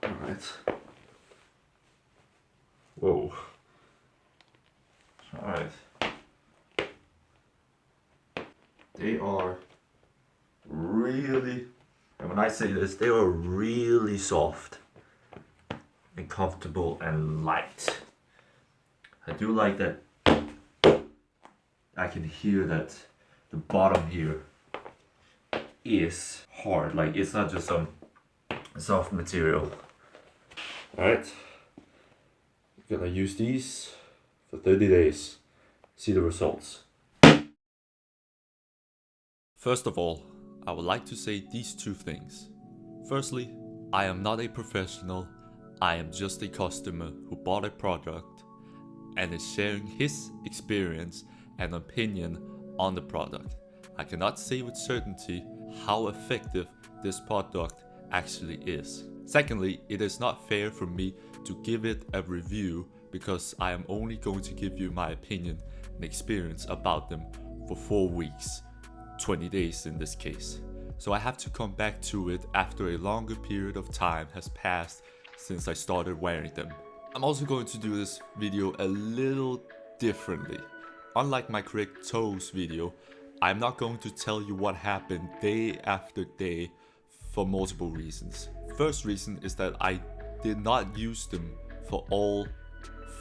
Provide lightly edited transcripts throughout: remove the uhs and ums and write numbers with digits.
Alright. Whoa. Alright. They are really, and when I say this, they are really soft and comfortable and light. I do like that I can hear that the bottom here is hard, like it's not just some soft material. Alright, gonna use these for 30 days, see the results. First of all, I would like to say these two things. Firstly, I am not a professional, I am just a customer who bought a product and is sharing his experience and opinion on the product. I cannot say with certainty how effective this product actually is. Secondly, it is not fair for me to give it a review because I am only going to give you my opinion and experience about them for 4 weeks, 20 days in this case. So I have to come back to it after a longer period of time has passed since I started wearing them. I'm also going to do this video a little differently. Unlike my correct toes video, I'm not going to tell you what happened day after day for multiple reasons. First reason is that I did not use them for all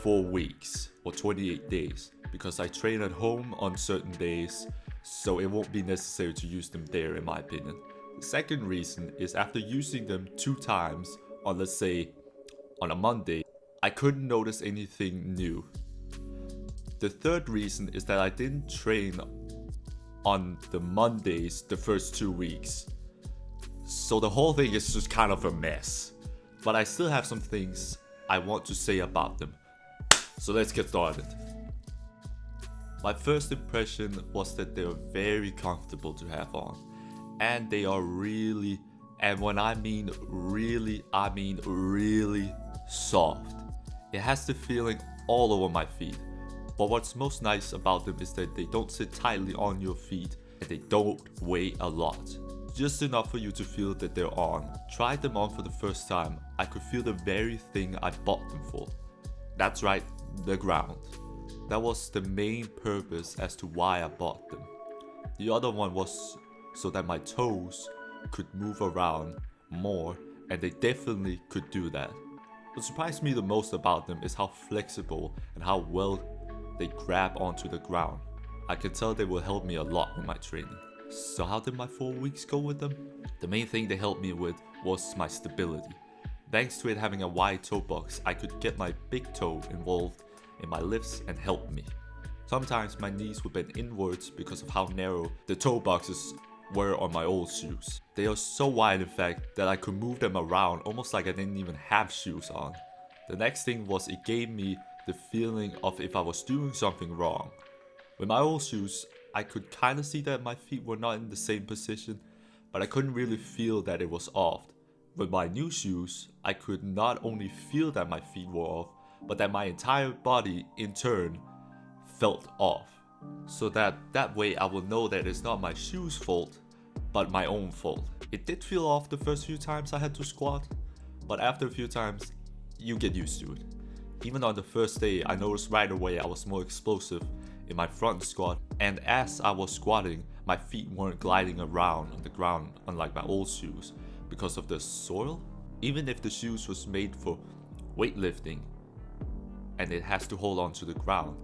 4 weeks or 28 days because I train at home on certain days, so it won't be necessary to use them there in my opinion. The second reason is after using them 2 times on, let's say, on a Monday, I couldn't notice anything new. The third reason is that I didn't train on the Mondays the first 2 weeks. So the whole thing is just kind of a mess. But I still have some things I want to say about them. So let's get started. My first impression was that they were very comfortable to have on. And they are really, and when I mean really soft. It has the feeling all over my feet. But what's most nice about them is that they don't sit tightly on your feet and they don't weigh a lot. Just enough for you to feel that they're on. Tried them on for the first time, I could feel the very thing I bought them for. That's right, the ground. That was the main purpose as to why I bought them. The other one was so that my toes could move around more, and they definitely could do that. What surprised me the most about them is how flexible and how well they grab onto the ground. I can tell they will help me a lot with my training. So how did my 4 weeks go with them? The main thing they helped me with was my stability. Thanks to it having a wide toe box, I could get my big toe involved in my lifts and help me. Sometimes my knees would bend inwards because of how narrow the toe boxes were on my old shoes. They are so wide in fact that I could move them around almost like I didn't even have shoes on. The next thing was it gave me the feeling of if I was doing something wrong. With my old shoes, I could kind of see that my feet were not in the same position, but I couldn't really feel that it was off. With my new shoes, I could not only feel that my feet were off, but that my entire body in turn felt off. So that way I will know that it's not my shoes' fault, but my own fault. It did feel off the first few times I had to squat, but after a few times, you get used to it. Even on the first day, I noticed right away I was more explosive in my front squat, and as I was squatting, my feet weren't gliding around on the ground unlike my old shoes because of the soil. Even if the shoes was made for weightlifting and it has to hold on to the ground,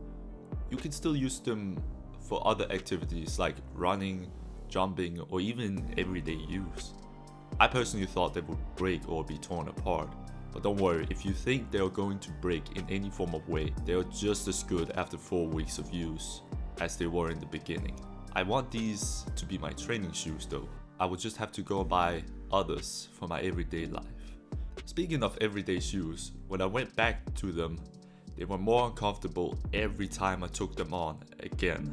you can still use them for other activities like running, jumping, or even everyday use. I personally thought they would break or be torn apart, but don't worry, if you think they are going to break in any form of way, they are just as good after 4 weeks of use as they were in the beginning. I want these to be my training shoes though. I would just have to go buy others for my everyday life. Speaking of everyday shoes, when I went back to them, they were more uncomfortable every time I took them on again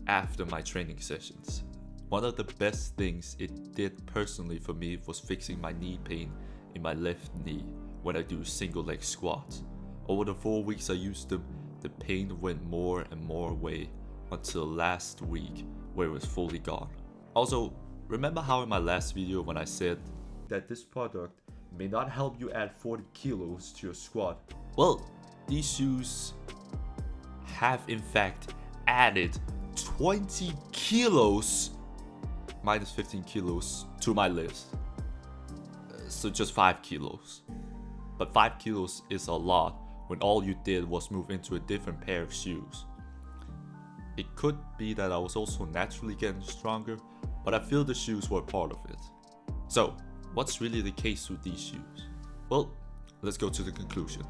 after my training sessions. One of the best things it did personally for me was fixing my knee pain in my left knee when I do single leg squats. Over the 4 weeks I used them, the pain went more and more away until last week where it was fully gone. Also, remember how in my last video when I said that this product may not help you add 40 kilos to your squat? Well, these shoes have in fact added 20 kilos minus 15 kilos to my list. So just 5 kilos. But 5 kilos is a lot when all you did was move into a different pair of shoes. It could be that I was also naturally getting stronger, but I feel the shoes were part of it. So, what's really the case with these shoes? Well, let's go to the conclusion.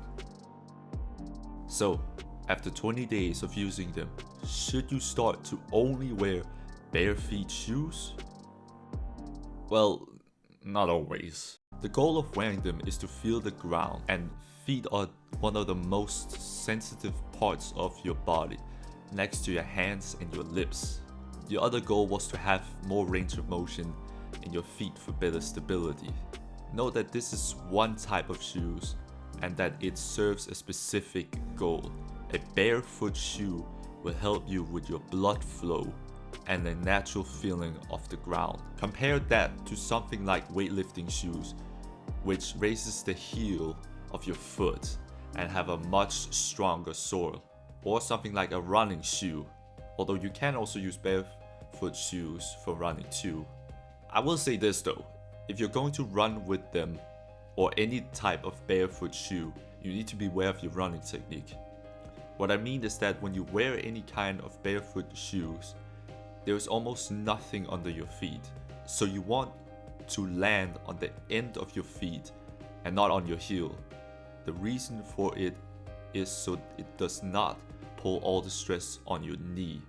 So, after 20 days of using them, should you start to only wear bare feet shoes? Well, not always. The goal of wearing them is to feel the ground, and feet are one of the most sensitive parts of your body, next to your hands and your lips. The other goal was to have more range of motion in your feet for better stability. Note that this is one type of shoes and that it serves a specific goal. A barefoot shoe will help you with your blood flow and a natural feeling of the ground. Compare that to something like weightlifting shoes, which raises the heel of your foot and have a much stronger sole. Or something like a running shoe, although you can also use barefoot shoes for running too. I will say this though, if you're going to run with them or any type of barefoot shoe, you need to be aware of your running technique. What I mean is that when you wear any kind of barefoot shoes, there is almost nothing under your feet. So you want to land on the end of your feet and not on your heel. The reason for it is so it does not pull all the stress on your knee,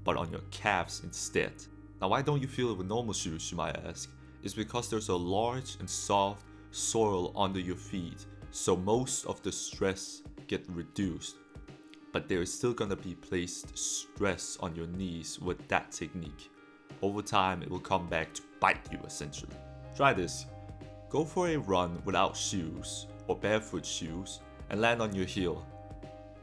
but on your calves instead. Now, why don't you feel it with normal shoes, you might ask? It's because there's a large and soft soil under your feet, so most of the stress get reduced. But there is still gonna be placed stress on your knees with that technique. Over time, it will come back to bite you essentially. Try this. Go for a run without shoes or barefoot shoes and land on your heel.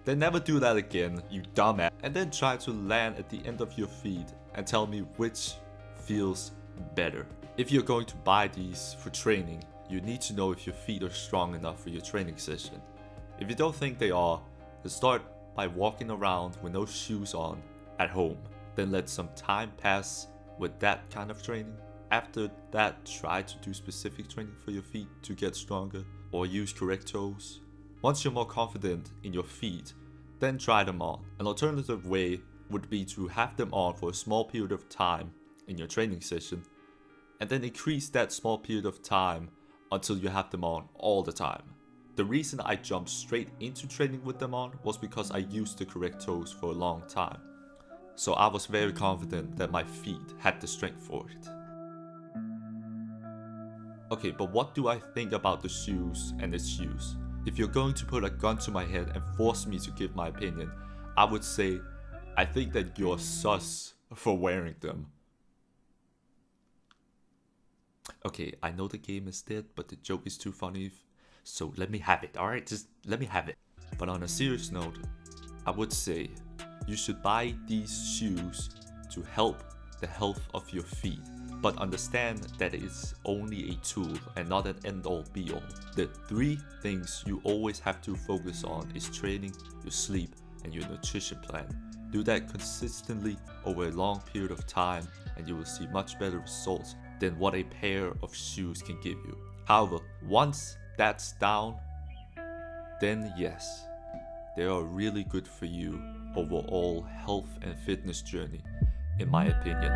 Then never do that again, you dumbass. And then try to land at the end of your feet and tell me which feels better. If you're going to buy these for training, you need to know if your feet are strong enough for your training session. If you don't think they are, then start by walking around with no shoes on at home. Then let some time pass with that kind of training. After that, try to do specific training for your feet to get stronger or use correct toes. Once you're more confident in your feet, then try them on. An alternative way would be to have them on for a small period of time in your training session and then increase that small period of time until you have them on all the time. The reason I jumped straight into training with them on was because I used the correct toes for a long time. So I was very confident that my feet had the strength for it. Okay, but what do I think about the shoes and its use? If you're going to put a gun to my head and force me to give my opinion, I would say I think that you're sus for wearing them. Okay, I know the game is dead, but the joke is too funny, so let me have it, alright? Just let me have it. But on a serious note, I would say you should buy these shoes to help the health of your feet, but understand that it's only a tool and not an end-all be-all. The 3 things you always have to focus on is training, your sleep, and your nutrition plan. Do that consistently over a long period of time and you will see much better results than what a pair of shoes can give you. However, once that's down, then yes, they are really good for you overall health and fitness journey, in my opinion.